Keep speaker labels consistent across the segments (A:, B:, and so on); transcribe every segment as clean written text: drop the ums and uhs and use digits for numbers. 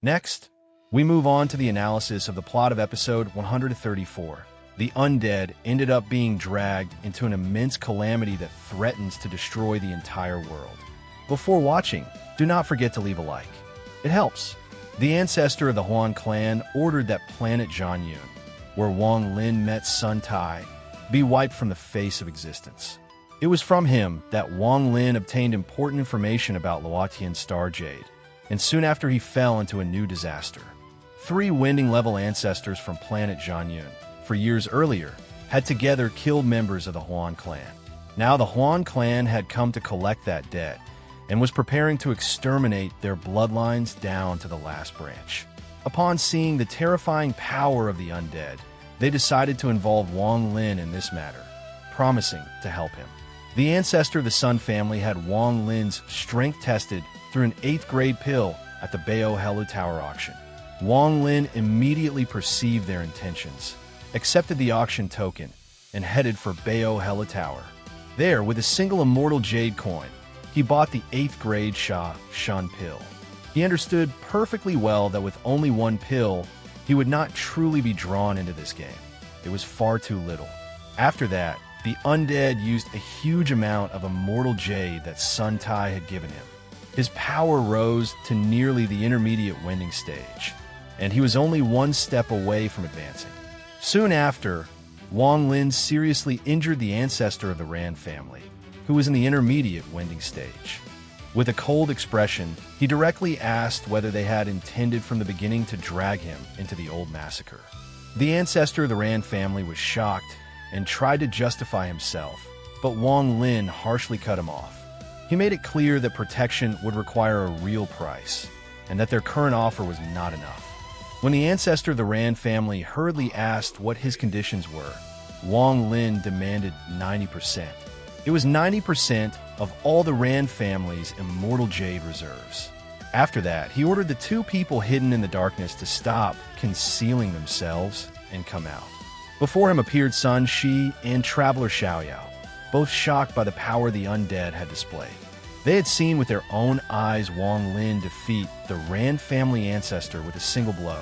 A: Next, we move on to the analysis of the plot of episode 134. The undead ended up being dragged into an immense calamity that threatens to destroy the entire world. Before watching, do not forget to leave a like. It helps. The ancestor of the Huan Clan ordered that planet Jianyun, where Wang Lin met Sun Tai, be wiped from the face of existence. It was from him that Wang Lin obtained important information about Luotian's Star Jade, and soon after he fell into a new disaster. 3 Wending-level ancestors from planet Jianyun, for years earlier, had together killed members of the Huan Clan. Now the Huan Clan had come to collect that debt, and was preparing to exterminate their bloodlines down to the last branch. Upon seeing the terrifying power of the undead, they decided to involve Wang Lin in this matter, promising to help him. The ancestor of the Sun family had Wang Lin's strength tested through an 8th grade pill at the Bao Helu Tower auction. Wang Lin immediately perceived their intentions, accepted the auction token, and headed for Bao Helu Tower. There, with a single immortal jade coin, he bought the 8th grade Shan pill. He understood perfectly well that with only 1 pill, he would not truly be drawn into this game. It was far too little. After that, the undead used a huge amount of immortal jade that Sun Tai had given him. His power rose to nearly the intermediate wending stage, and he was only 1 step away from advancing. Soon after, Wang Lin seriously injured the ancestor of the Ran family, who was in the intermediate wending stage. With a cold expression, he directly asked whether they had intended from the beginning to drag him into the old massacre. The ancestor of the Ran family was shocked and tried to justify himself, but Wang Lin harshly cut him off. He made it clear that protection would require a real price, and that their current offer was not enough. When the ancestor of the Ran family hurriedly asked what his conditions were, Wang Lin demanded 90%. It was 90% of all the Ran family's immortal jade reserves. After that, he ordered the 2 people hidden in the darkness to stop concealing themselves and come out. Before him appeared Sun Shi and Traveler Xiaoyao, both shocked by the power the undead had displayed. They had seen with their own eyes Wang Lin defeat the Ran family ancestor with a single blow.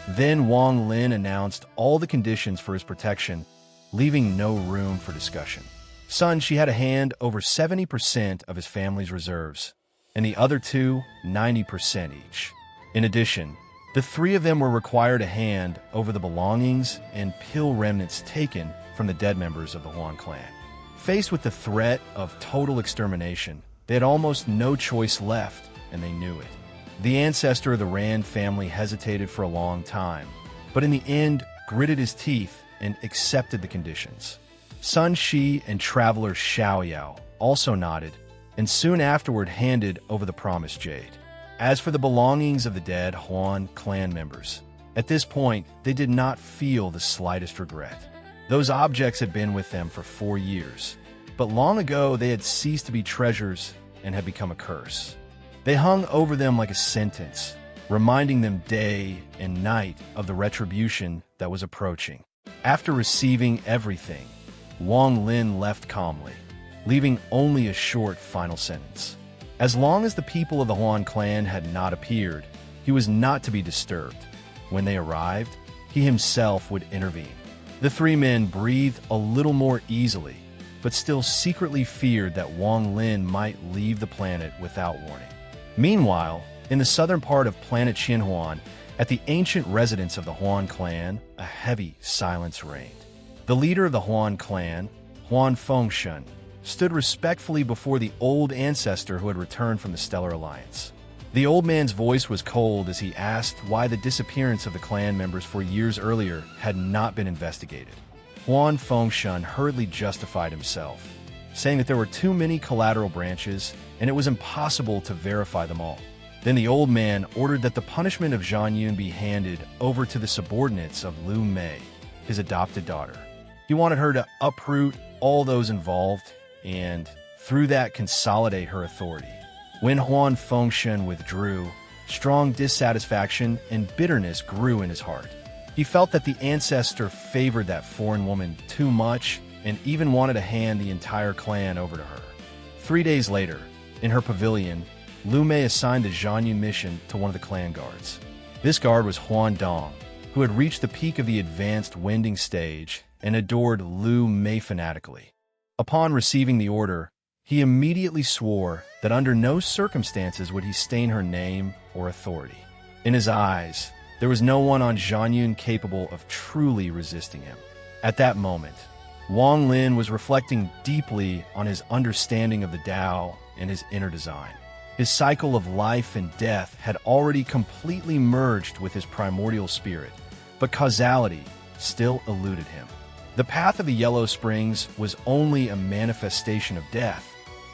A: Then Wang Lin announced all the conditions for his protection, leaving no room for discussion. Sun Shi had a hand over 70% of his family's reserves, and the other 2, 90% each. In addition, the 3 of them were required a hand over the belongings and pill remnants taken from the dead members of the Huan Clan. Faced with the threat of total extermination, they had almost no choice left, and they knew it. The ancestor of the Ran family hesitated for a long time, but in the end gritted his teeth and accepted the conditions. Sun Shi and Traveler Xiaoyao also nodded, and soon afterward handed over the promised jade. As for the belongings of the dead Huan Clan members, at this point they did not feel the slightest regret. Those objects had been with them for 4 years, but long ago they had ceased to be treasures and had become a curse. They hung over them like a sentence, reminding them day and night of the retribution that was approaching. After receiving everything, Wang Lin left calmly, leaving only a short final sentence. As long as the people of the Huan Clan had not appeared, he was not to be disturbed. When they arrived, he himself would intervene. The 3 men breathed a little more easily, but still secretly feared that Wang Lin might leave the planet without warning. Meanwhile, in the southern part of planet Xinhuan, at the ancient residence of the Huan Clan, a heavy silence reigned. The leader of the Huan Clan, Huan Fengshen, stood respectfully before the old ancestor who had returned from the Stellar Alliance. The old man's voice was cold as he asked why the disappearance of the clan members 4 years earlier had not been investigated. Huan Fengshen hurriedly justified himself, saying that there were too many collateral branches and it was impossible to verify them all. Then the old man ordered that the punishment of Jianyun be handed over to the subordinates of Liu Mei, his adopted daughter. He wanted her to uproot all those involved and, through that, consolidate her authority. When Huan Fengshen withdrew, strong dissatisfaction and bitterness grew in his heart. He felt that the ancestor favored that foreign woman too much and even wanted to hand the entire clan over to her. 3 days later, in her pavilion, Liu Mei assigned the Jianyun mission to one of the clan guards. This guard was Huan Dong, who had reached the peak of the advanced wending stage and adored Liu Mei fanatically. Upon receiving the order, he immediately swore that under no circumstances would he stain her name or authority. In his eyes, there was no one on Xianxia capable of truly resisting him. At that moment, Wang Lin was reflecting deeply on his understanding of the Tao and his inner design. His cycle of life and death had already completely merged with his primordial spirit, but causality still eluded him. The path of the Yellow Springs was only a manifestation of death,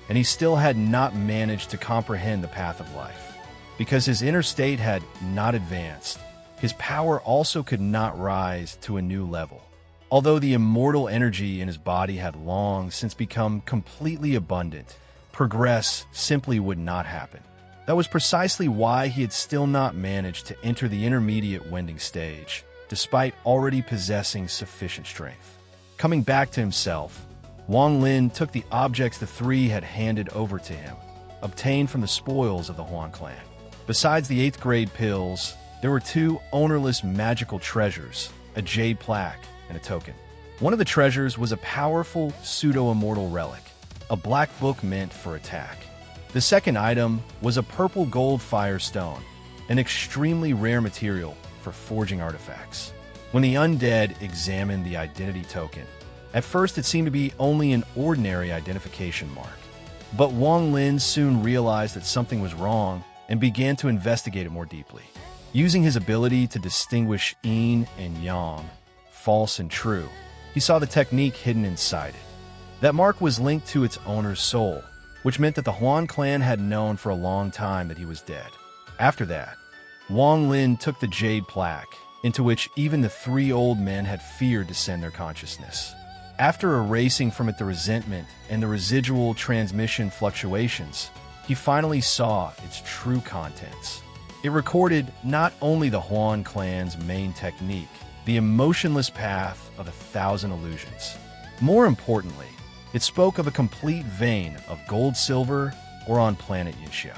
A: and he still had not managed to comprehend the path of life. Because his inner state had not advanced, his power also could not rise to a new level. Although the immortal energy in his body had long since become completely abundant, progress simply would not happen. That was precisely why he had still not managed to enter the intermediate wending stage, despite already possessing sufficient strength. Coming back to himself, Wang Lin took the objects the three had handed over to him, obtained from the spoils of the Huan Clan. Besides the 8th grade pills, there were 2 ownerless magical treasures, a jade plaque and a token. One of the treasures was a powerful pseudo-immortal relic, a black book meant for attack. The second item was a purple gold firestone, an extremely rare material for forging artifacts. When the undead examined the identity token, at first it seemed to be only an ordinary identification mark. But Wang Lin soon realized that something was wrong and began to investigate it more deeply. Using his ability to distinguish yin and yang, false and true, he saw the technique hidden inside it. That mark was linked to its owner's soul, which meant that the Huan Clan had known for a long time that he was dead. After that, Wang Lin took the jade plaque, into which even the 3 old men had feared to send their consciousness. After erasing from it the resentment and the residual transmission fluctuations, he finally saw its true contents. It recorded not only the Huan Clan's main technique, the emotionless path of 1,000 illusions. More importantly, it spoke of a complete vein of gold-silver or on planet Yunxia.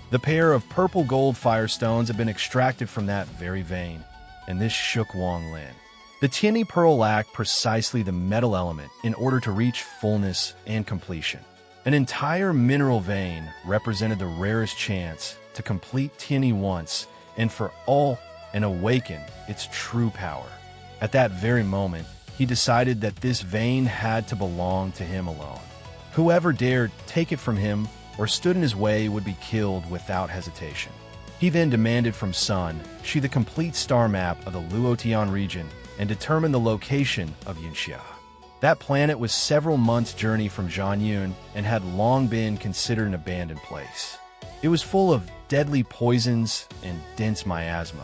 A: The pair of purple-gold firestones had been extracted from that very vein, and this shook Wang Lin. The tiny pearl lacked precisely the metal element in order to reach fullness and completion. An entire mineral vein represented the rarest chance to complete Tianyi once and for all and awaken its true power. At that very moment, he decided that this vein had to belong to him alone. Whoever dared take it from him or stood in his way would be killed without hesitation. He then demanded from Sun Shi the complete star map of the Luotian region and determined the location of Yunxia. That planet was several months' journey from Xianxia and had long been considered an abandoned place. It was full of deadly poisons and dense miasma.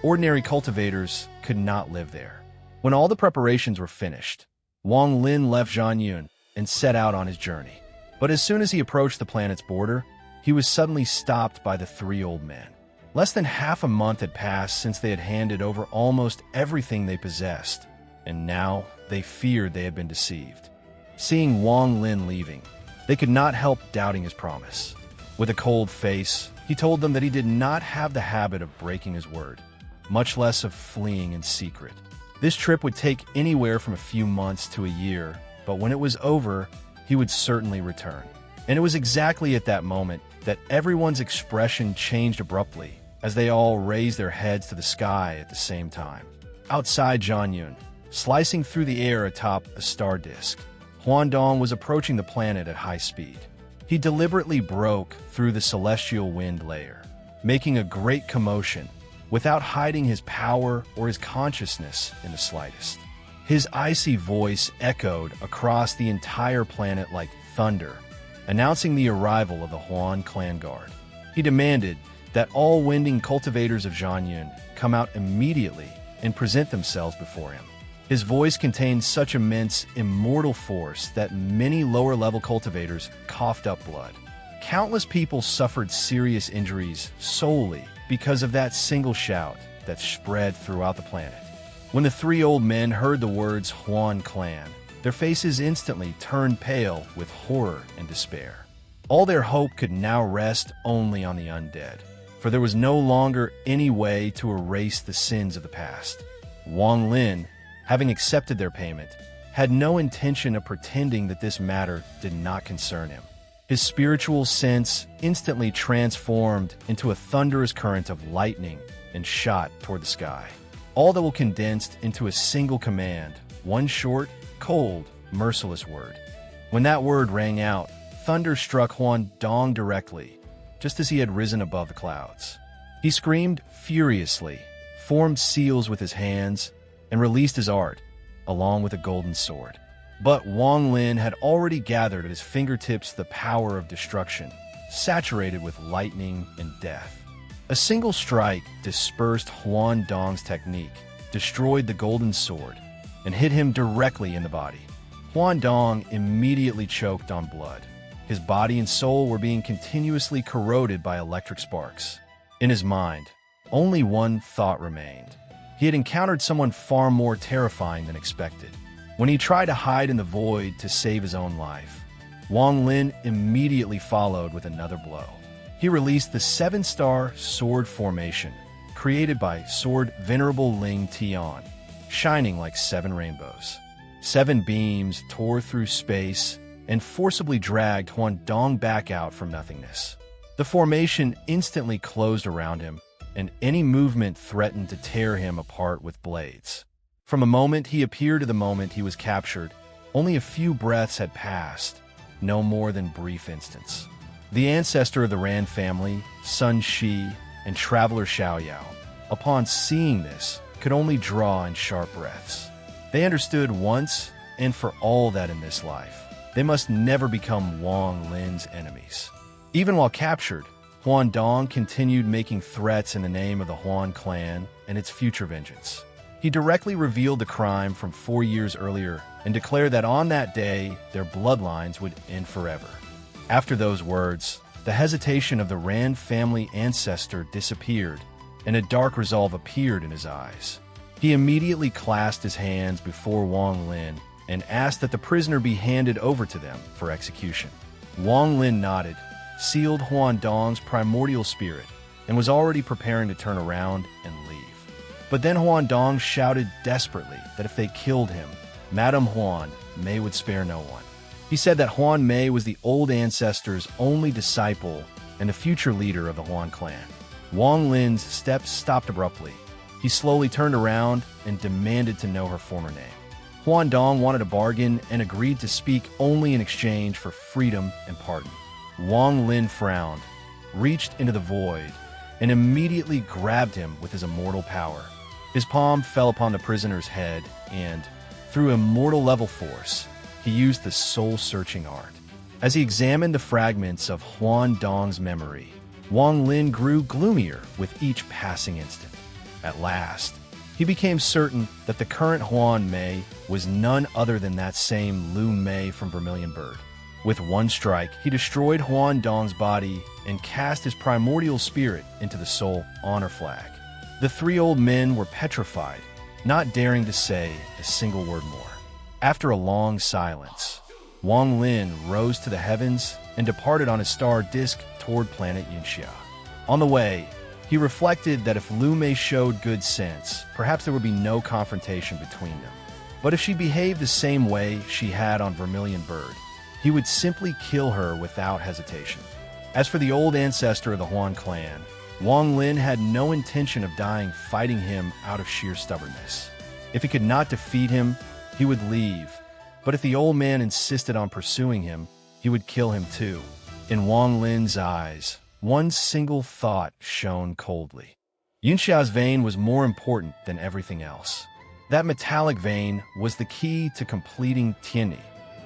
A: Ordinary cultivators could not live there. When all the preparations were finished, Wang Lin left Xianxia and set out on his journey. But as soon as he approached the planet's border, he was suddenly stopped by the 3 old men. Less than half a month had passed since they had handed over almost everything they possessed, and now they feared they had been deceived. Seeing Wang Lin leaving, they could not help doubting his promise. With a cold face, he told them that he did not have the habit of breaking his word, much less of fleeing in secret. This trip would take anywhere from a few months to a year, but when it was over, he would certainly return. And it was exactly at that moment that everyone's expression changed abruptly as they all raised their heads to the sky at the same time. Outside Xianxia, slicing through the air atop a star disk, Huan Dong was approaching the planet at high speed. He deliberately broke through the celestial wind layer, making a great commotion without hiding his power or his consciousness in the slightest. His icy voice echoed across the entire planet like thunder, announcing the arrival of the Huan Clan Guard. He demanded that all wending cultivators of Xianxia come out immediately and present themselves before him. His voice contained such immense, immortal force that many lower-level cultivators coughed up blood. Countless people suffered serious injuries solely because of that single shout that spread throughout the planet. When the 3 old men heard the words Huan Clan, their faces instantly turned pale with horror and despair. All their hope could now rest only on the undead. for there was no longer any way to erase the sins of the past. Wang Lin, having accepted their payment, had no intention of pretending that this matter did not concern him. His spiritual sense instantly transformed into a thunderous current of lightning and shot toward the sky, all that will condensed into a single command, one short, cold, merciless word. When that word rang out, thunder struck Huan Dong directly, just as he had risen above the clouds. He screamed furiously, formed seals with his hands, and released his art, along with a golden sword. But Wang Lin had already gathered at his fingertips the power of destruction, saturated with lightning and death. A single strike dispersed Huan Dong's technique, destroyed the golden sword, and hit him directly in the body. Huan Dong immediately choked on blood. His body and soul were being continuously corroded by electric sparks. In his mind, only one thought remained. He had encountered someone far more terrifying than expected. When he tried to hide in the void to save his own life, Wang Lin immediately followed with another blow. He released the 7-star sword formation, created by Sword Venerable Ling Tian, shining like 7 rainbows. 7 beams tore through space and forcibly dragged Huan Dong back out from nothingness. The formation instantly closed around him, and any movement threatened to tear him apart with blades. From the moment he appeared to the moment he was captured, only a few breaths had passed, no more than brief instants. The ancestor of the Ran family, Sun Shi, and traveler Xiaoyao, upon seeing this, could only draw in sharp breaths. They understood once and for all that in this life, they must never become Wang Lin's enemies. Even while captured, Huan Dong continued making threats in the name of the Huan Clan and its future vengeance. He directly revealed the crime from 4 years earlier and declared that on that day, their bloodlines would end forever. After those words, the hesitation of the Ran family ancestor disappeared, and a dark resolve appeared in his eyes. He immediately clasped his hands before Wang Lin and asked that the prisoner be handed over to them for execution. Wang Lin nodded, sealed Huan Dong's primordial spirit, and was already preparing to turn around and leave. But then Huan Dong shouted desperately that if they killed him, Madame Huan Mei would spare no one. He said that Huan Mei was the old ancestor's only disciple and the future leader of the Huan Clan. Wang Lin's steps stopped abruptly. He slowly turned around and demanded to know her former name. Huan Dong wanted a bargain and agreed to speak only in exchange for freedom and pardon. Wang Lin frowned, reached into the void, and immediately grabbed him with his immortal power. His palm fell upon the prisoner's head and, through immortal level force, he used the soul-searching art. As he examined the fragments of Huan Dong's memory, Wang Lin grew gloomier with each passing instant. At last, he became certain that the current Huan Mei was none other than that same Liu Mei from Vermilion Bird. With one strike, he destroyed Huan Dong's body and cast his primordial spirit into the soul honor flag. The 3 old men were petrified, not daring to say a single word more. After a long silence, Wang Lin rose to the heavens and departed on his star disk toward planet Yunxia. On the way, he reflected that if Liu Mei showed good sense, perhaps there would be no confrontation between them. But if she behaved the same way she had on Vermilion Bird, he would simply kill her without hesitation. As for the old ancestor of the Huan Clan, Wang Lin had no intention of dying fighting him out of sheer stubbornness. If he could not defeat him, he would leave, but if the old man insisted on pursuing him, he would kill him too. In Wang Lin's eyes, one single thought shone coldly. Yunxia's vein was more important than everything else. That metallic vein was the key to completing Tianyi,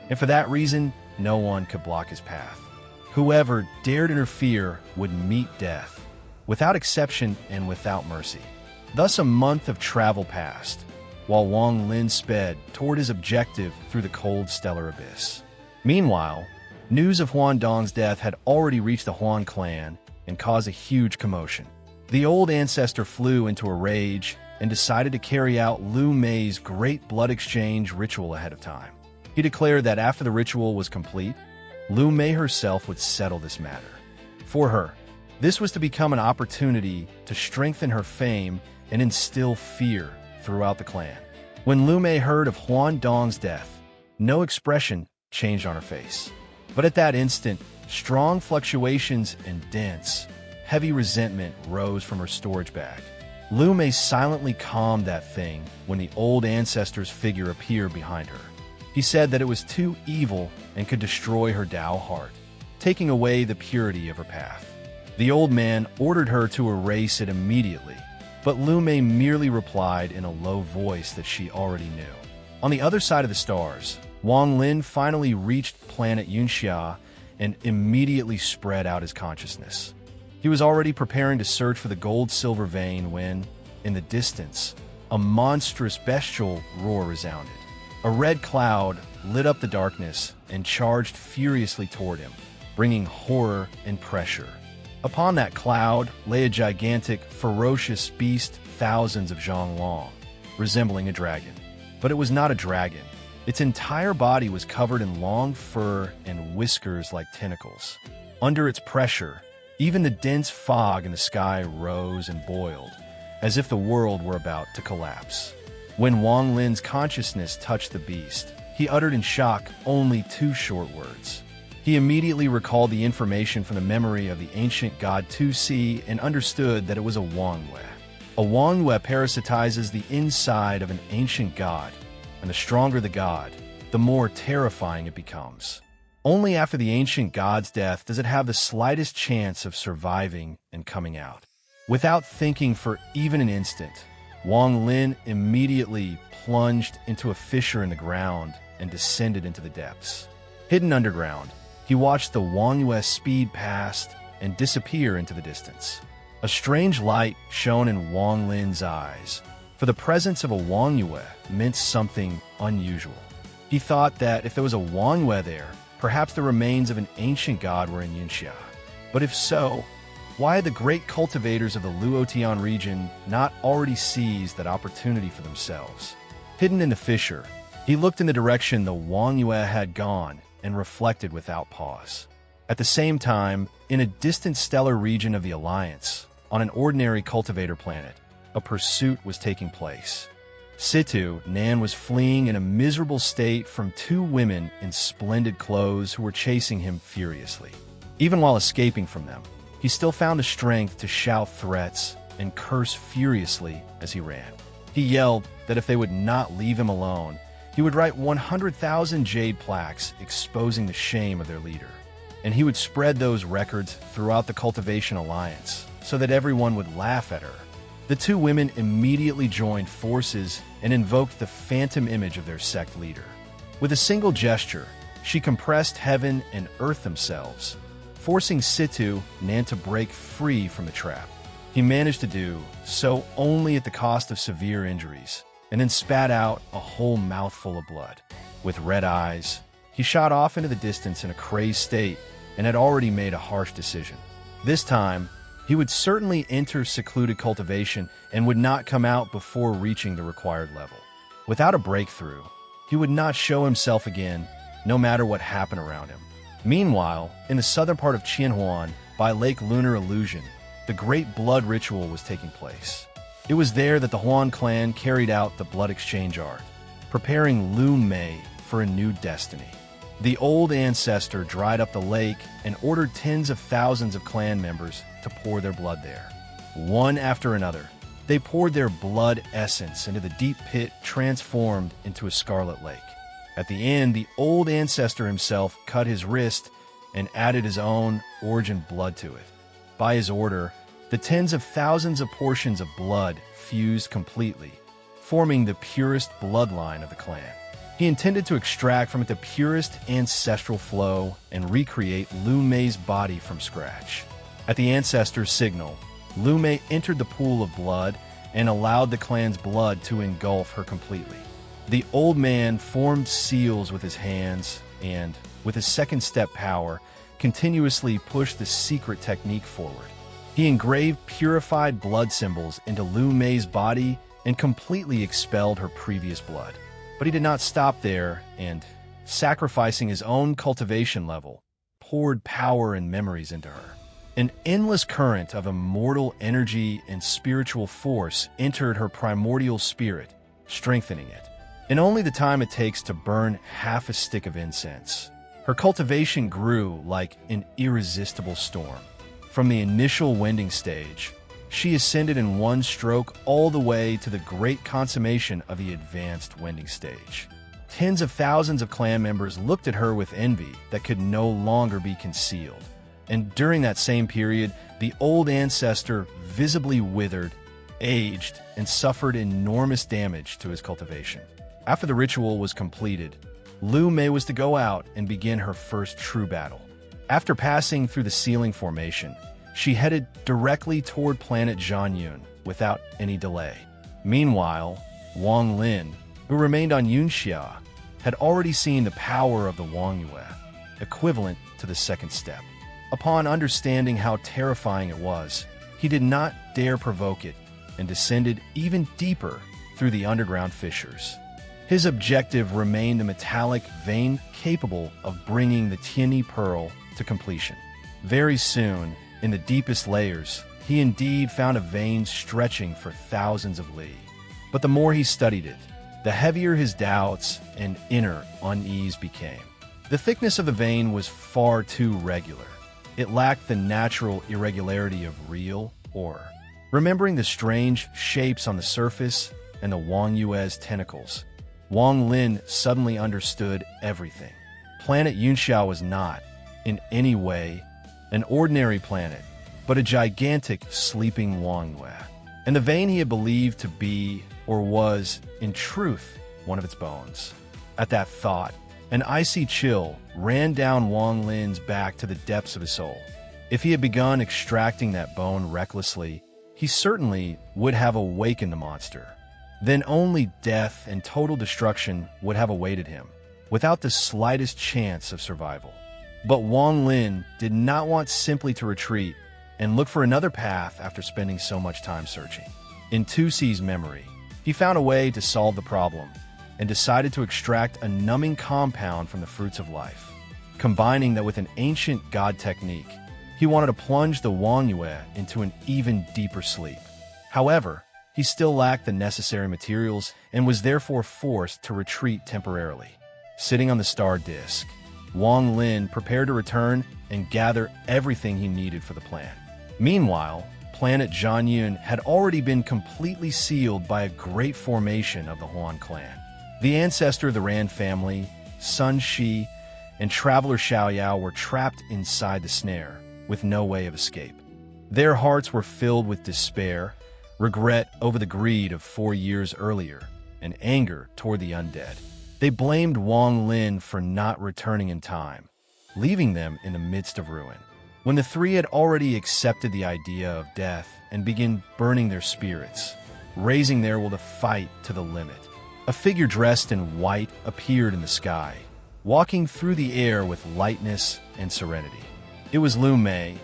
A: and for that reason, no one could block his path. Whoever dared interfere would meet death, without exception and without mercy. Thus a month of travel passed, while Wang Lin sped toward his objective through the cold stellar abyss. Meanwhile, news of Huan Dong's death had already reached the Huan Clan and caused a huge commotion. The old ancestor flew into a rage and decided to carry out Liu Mei's great blood exchange ritual ahead of time. He declared that after the ritual was complete, Liu Mei herself would settle this matter. For her, This was to become an opportunity to strengthen her fame and instill fear throughout the clan. When Liu Mei heard of Huan Dong's death, no expression changed on her face. But at that instant, strong fluctuations and dense, heavy resentment rose from her storage bag. Liu Mei silently calmed that thing when the old ancestor's figure appeared behind her. He said that it was too evil and could destroy her Tao heart, taking away the purity of her path. The old man ordered her to erase it immediately, but Liu Mei merely replied in a low voice that she already knew. On the other side of the stars, Wang Lin finally reached planet Yunxia and immediately spread out his consciousness. He was already preparing to search for the gold-silver vein when, in the distance, a monstrous bestial roar resounded. A red cloud lit up the darkness and charged furiously toward him, bringing horror and pressure. Upon that cloud lay a gigantic, ferocious beast thousands of zhang long, resembling a dragon. But it was not a dragon. Its entire body was covered in long fur and whiskers like tentacles. Under its pressure, even the dense fog in the sky rose and boiled, as if the world were about to collapse. When Wang Lin's consciousness touched the beast, he uttered in shock only 2 short words. He immediately recalled the information from the memory of the ancient god Tu-Si and understood that it was a Wangyue. A Wangyue parasitizes the inside of an ancient god, and the stronger the god, the more terrifying it becomes. Only after the ancient god's death does it have the slightest chance of surviving and coming out. Without thinking for even an instant, Wang Lin immediately plunged into a fissure in the ground and descended into the depths. Hidden underground, he watched the Wangyue speed past and disappear into the distance. A strange light shone in Wang Lin's eyes, for the presence of a Wangyue meant something unusual. He thought that if there was a Wangyue there, perhaps the remains of an ancient god were in Yunxia. But if so, why had the great cultivators of the Luotian region not already seized that opportunity for themselves? Hidden in the fissure, he looked in the direction the Wangyue had gone and reflected without pause. At the same time, in a distant stellar region of the Alliance, on an ordinary cultivator planet, a pursuit was taking place. Situ Nan was fleeing in a miserable state from 2 women in splendid clothes who were chasing him furiously. Even while escaping from them, he still found the strength to shout threats and curse furiously as he ran. He yelled that if they would not leave him alone, he would write 100,000 jade plaques exposing the shame of their leader. And he would spread those records throughout the Cultivation Alliance so that everyone would laugh at her. The 2 women immediately joined forces and invoked the phantom image of their sect leader. With a single gesture, she compressed heaven and earth themselves, forcing Situ Nan to break free from the trap. He managed to do so only at the cost of severe injuries, and then spat out a whole mouthful of blood. With red eyes, he shot off into the distance in a crazed state and had already made a harsh decision. This time, he would certainly enter secluded cultivation and would not come out before reaching the required level. Without a breakthrough, he would not show himself again, no matter what happened around him. Meanwhile, in the southern part of Qianhuan, by Lake Lunar Illusion, the great blood ritual was taking place. It was there that the Huan Clan carried out the blood exchange art, preparing Liu Mei for a new destiny. The old ancestor dried up the lake and ordered tens of thousands of clan members to pour their blood there. One after another, they poured their blood essence into the deep pit transformed into a scarlet lake. At the end, the old ancestor himself cut his wrist and added his own origin blood to it. By his order, the tens of thousands of portions of blood fused completely, forming the purest bloodline of the clan. He intended to extract from it the purest ancestral flow and recreate Liu Mei's body from scratch. At the ancestor's signal, Liu Mei entered the pool of blood and allowed the clan's blood to engulf her completely. The old man formed seals with his hands and, with his second step power, continuously pushed the secret technique forward. He engraved purified blood symbols into Liu Mei's body and completely expelled her previous blood. But he did not stop there and, sacrificing his own cultivation level, poured power and memories into her. An endless current of immortal energy and spiritual force entered her primordial spirit, strengthening it. In only the time it takes to burn half a stick of incense, her cultivation grew like an irresistible storm. From the initial wending stage, she ascended in one stroke all the way to the great consummation of the advanced wending stage. Tens of thousands of clan members looked at her with envy that could no longer be concealed. And during that same period, the old ancestor visibly withered, aged, and suffered enormous damage to his cultivation. After the ritual was completed, Liu Mei was to go out and begin her first true battle. After passing through the ceiling formation, she headed directly toward planet Zhanyun without any delay. Meanwhile, Wang Lin, who remained on Yunxia, had already seen the power of the Wangyue, equivalent to the second step. Upon understanding how terrifying it was, he did not dare provoke it and descended even deeper through the underground fissures. His objective remained a metallic vein capable of bringing the Tianyi Pearl to completion. Very soon, in the deepest layers, he indeed found a vein stretching for thousands of li. But the more he studied it, the heavier his doubts and inner unease became. The thickness of the vein was far too regular. It lacked the natural irregularity of real ore. Remembering the strange shapes on the surface and the Wangyue's tentacles, Wang Lin suddenly understood everything. Planet Yunxia was not, in any way, an ordinary planet, but a gigantic sleeping Wangyue. And the vein he had believed to be, or was, in truth, one of its bones. At that thought, an icy chill ran down Wang Lin's back to the depths of his soul. If he had begun extracting that bone recklessly, he certainly would have awakened the monster. Then only death and total destruction would have awaited him, without the slightest chance of survival. But Wang Lin did not want simply to retreat and look for another path after spending so much time searching. In Tuxi's memory, he found a way to solve the problem and decided to extract a numbing compound from the fruits of life. Combining that with an ancient god technique, he wanted to plunge the Wangyue into an even deeper sleep. However, he still lacked the necessary materials and was therefore forced to retreat temporarily. Sitting on the star disk, Wang Lin prepared to return and gather everything he needed for the plan. Meanwhile, planet Zhanyun had already been completely sealed by a great formation of the Huan Clan. The ancestor of the Ran family, Sun Shi, and traveler Xiaoyao were trapped inside the snare, with no way of escape. Their hearts were filled with despair, regret over the greed of 4 years earlier, and anger toward the undead. They blamed Wang Lin for not returning in time, leaving them in the midst of ruin. When the three had already accepted the idea of death and began burning their spirits, raising their will to fight to the limit, a figure dressed in white appeared in the sky, walking through the air with lightness and serenity. It was Liu Mei,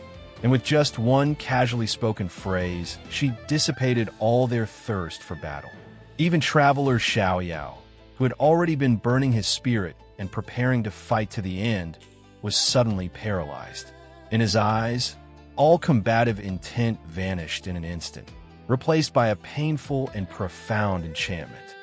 A: and with just one casually spoken phrase, she dissipated all their thirst for battle. Even traveler Xiaoyao, who had already been burning his spirit and preparing to fight to the end, was suddenly paralyzed. In his eyes, all combative intent vanished in an instant, replaced by a painful and profound enchantment.